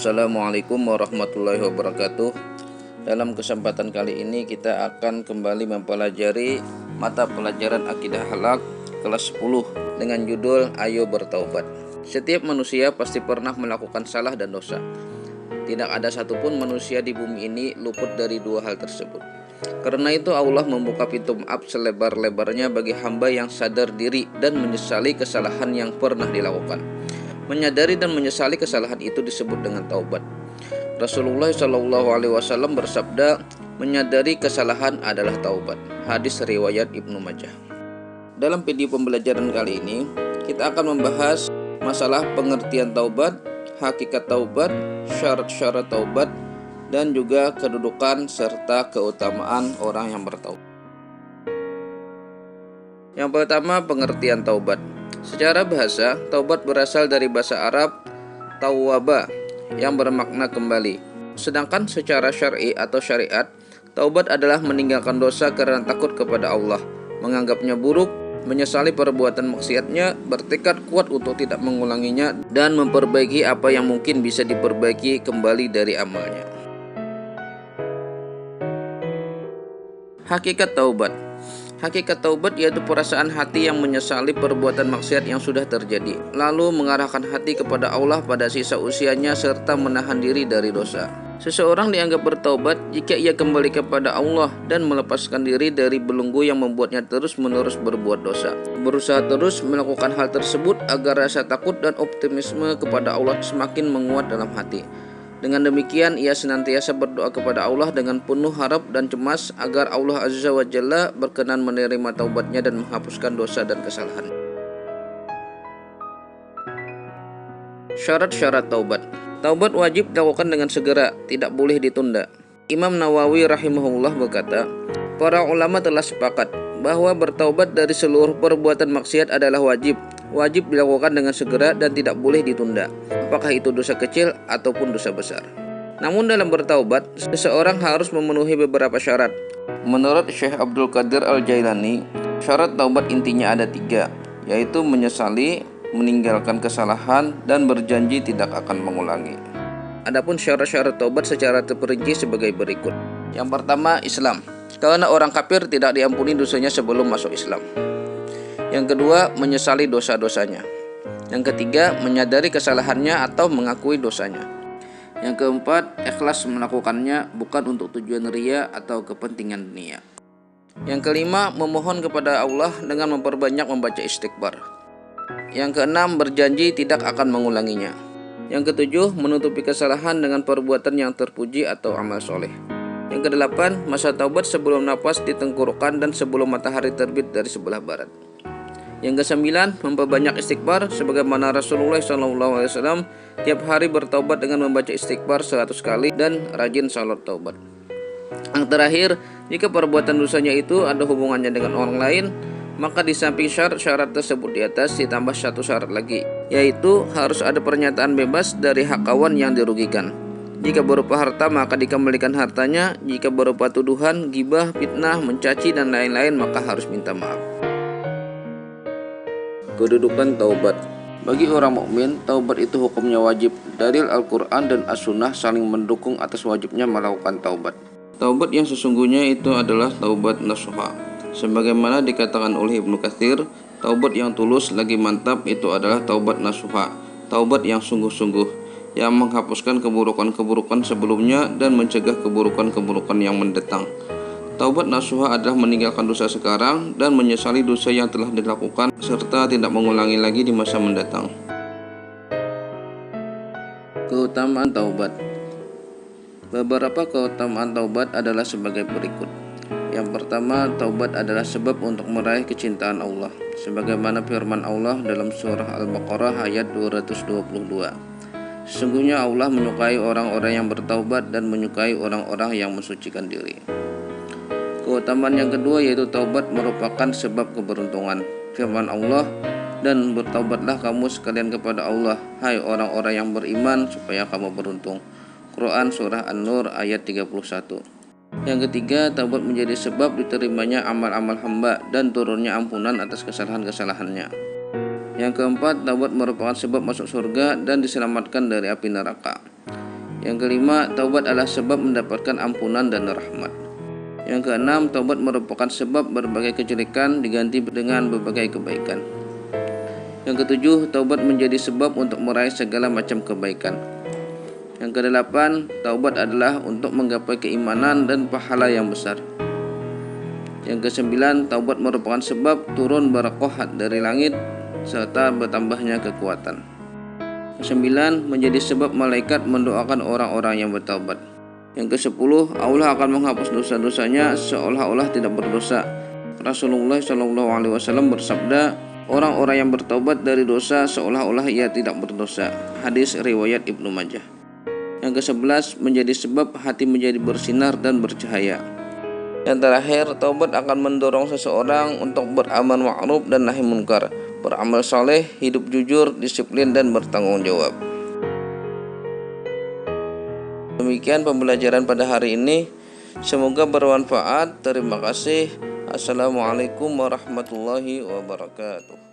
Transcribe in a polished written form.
Assalamualaikum warahmatullahi wabarakatuh. Dalam kesempatan kali ini kita akan kembali mempelajari mata pelajaran akidah akhlak kelas 10 dengan judul Ayo Bertaubat. Setiap manusia pasti pernah melakukan salah dan dosa. Tidak ada satupun manusia di bumi ini luput dari dua hal tersebut. Karena itu Allah membuka pintu maaf selebar-lebarnya bagi hamba yang sadar diri dan menyesali kesalahan yang pernah dilakukan. Menyadari dan menyesali kesalahan itu disebut dengan taubat. Rasulullah SAW bersabda, menyadari kesalahan adalah taubat. Hadis riwayat Ibnu Majah. Dalam video pembelajaran kali ini, kita akan membahas masalah pengertian taubat, hakikat taubat, syarat-syarat taubat, dan juga kedudukan serta keutamaan orang yang bertaubat. Yang pertama, pengertian taubat. Secara bahasa, taubat berasal dari bahasa Arab tawwaba yang bermakna kembali. Sedangkan secara syar'i atau syariat, taubat adalah meninggalkan dosa karena takut kepada Allah, menganggapnya buruk, menyesali perbuatan maksiatnya, bertekad kuat untuk tidak mengulanginya, dan memperbaiki apa yang mungkin bisa diperbaiki kembali dari amalnya. Hakikat taubat. Hakikat taubat yaitu perasaan hati yang menyesali perbuatan maksiat yang sudah terjadi, lalu mengarahkan hati kepada Allah pada sisa usianya serta menahan diri dari dosa. Seseorang dianggap bertaubat jika ia kembali kepada Allah dan melepaskan diri dari belenggu yang membuatnya terus-menerus berbuat dosa. Berusaha terus melakukan hal tersebut agar rasa takut dan optimisme kepada Allah semakin menguat dalam hati. Dengan demikian, ia senantiasa berdoa kepada Allah dengan penuh harap dan cemas agar Allah Azza wa Jalla berkenan menerima taubatnya dan menghapuskan dosa dan kesalahan. Syarat-syarat taubat. Taubat wajib dilakukan dengan segera, tidak boleh ditunda. Imam Nawawi rahimahullah berkata, para ulama telah sepakat bahwa bertaubat dari seluruh perbuatan maksiat adalah wajib dilakukan dengan segera dan tidak boleh ditunda, apakah itu dosa kecil ataupun dosa besar. Namun dalam bertaubat, seseorang harus memenuhi beberapa syarat. Menurut Syekh Abdul Qadir Al-Jailani, syarat taubat intinya ada 3, yaitu menyesali, meninggalkan kesalahan, dan berjanji tidak akan mengulangi. Adapun syarat-syarat taubat secara terperinci sebagai berikut. Yang pertama, Islam. Karena orang kafir tidak diampuni dosanya sebelum masuk Islam. Yang kedua, menyesali dosa-dosanya. Yang ketiga, menyadari kesalahannya atau mengakui dosanya. Yang keempat, ikhlas melakukannya bukan untuk tujuan ria atau kepentingan dunia. Yang kelima, memohon kepada Allah dengan memperbanyak membaca istighfar. Yang keenam, berjanji tidak akan mengulanginya. Yang ketujuh, menutupi kesalahan dengan perbuatan yang terpuji atau amal soleh. Yang kedelapan, masa taubat sebelum nafas di tenggorokan dan sebelum matahari terbit dari sebelah barat. Yang kesembilan, memperbanyak istighfar sebagaimana Rasulullah SAW tiap hari bertaubat dengan membaca istighfar 100 kali dan rajin salat taubat. Yang terakhir, jika perbuatan dosanya itu ada hubungannya dengan orang lain, maka di samping syarat-syarat tersebut di atas ditambah satu syarat lagi, yaitu harus ada pernyataan bebas dari hak kawan yang dirugikan. Jika berupa harta, maka dikembalikan hartanya. Jika berupa tuduhan, gibah, fitnah, mencaci, dan lain-lain, maka harus minta maaf. Kedudukan taubat. Bagi orang mukmin, taubat itu hukumnya wajib. Dalil Al-Quran dan As-Sunnah saling mendukung atas wajibnya melakukan taubat. Taubat yang sesungguhnya itu adalah taubat nasuha. Sebagaimana dikatakan oleh Ibnu Katsir, taubat yang tulus lagi mantap itu adalah taubat nasuha, taubat yang sungguh-sungguh, yang menghapuskan keburukan-keburukan sebelumnya dan mencegah keburukan-keburukan yang mendatang. Taubat nasuha adalah meninggalkan dosa sekarang dan menyesali dosa yang telah dilakukan serta tidak mengulangi lagi di masa mendatang. Keutamaan taubat. Beberapa keutamaan taubat adalah sebagai berikut. Yang pertama, taubat adalah sebab untuk meraih kecintaan Allah, sebagaimana firman Allah dalam surah Al-Baqarah ayat 222. Sesungguhnya Allah menyukai orang-orang yang bertaubat dan menyukai orang-orang yang mensucikan diri. Keutamaan yang kedua yaitu taubat merupakan sebab keberuntungan. Firman Allah, dan bertaubatlah kamu sekalian kepada Allah, hai orang-orang yang beriman, supaya kamu beruntung. Quran surah An-Nur ayat 31. Yang ketiga, taubat menjadi sebab diterimanya amal-amal hamba dan turunnya ampunan atas kesalahan-kesalahannya. Yang keempat, taubat merupakan sebab masuk surga dan diselamatkan dari api neraka. Yang kelima, taubat adalah sebab mendapatkan ampunan dan rahmat. Yang keenam, taubat merupakan sebab berbagai kejelekan diganti dengan berbagai kebaikan. Yang ketujuh, taubat menjadi sebab untuk meraih segala macam kebaikan. Yang kedelapan, taubat adalah untuk menggapai keimanan dan pahala yang besar. Yang kesembilan, taubat merupakan sebab turun barakah dari langit serta bertambahnya kekuatan. Kesembilan, menjadi sebab malaikat mendoakan orang-orang yang bertaubat. Yang kesepuluh, Allah akan menghapus dosa-dosanya seolah-olah tidak berdosa. Rasulullah SAW bersabda, orang-orang yang bertaubat dari dosa seolah-olah ia tidak berdosa. Hadis riwayat Ibnu Majah. Yang ke-11, menjadi sebab hati menjadi bersinar dan bercahaya. Yang terakhir, taubat akan mendorong seseorang untuk beramal ma'ruf dan nahi munkar, beramal saleh, hidup jujur, disiplin dan bertanggung jawab. Demikian pembelajaran pada hari ini. Semoga bermanfaat. Terima kasih. Assalamualaikum warahmatullahi wabarakatuh.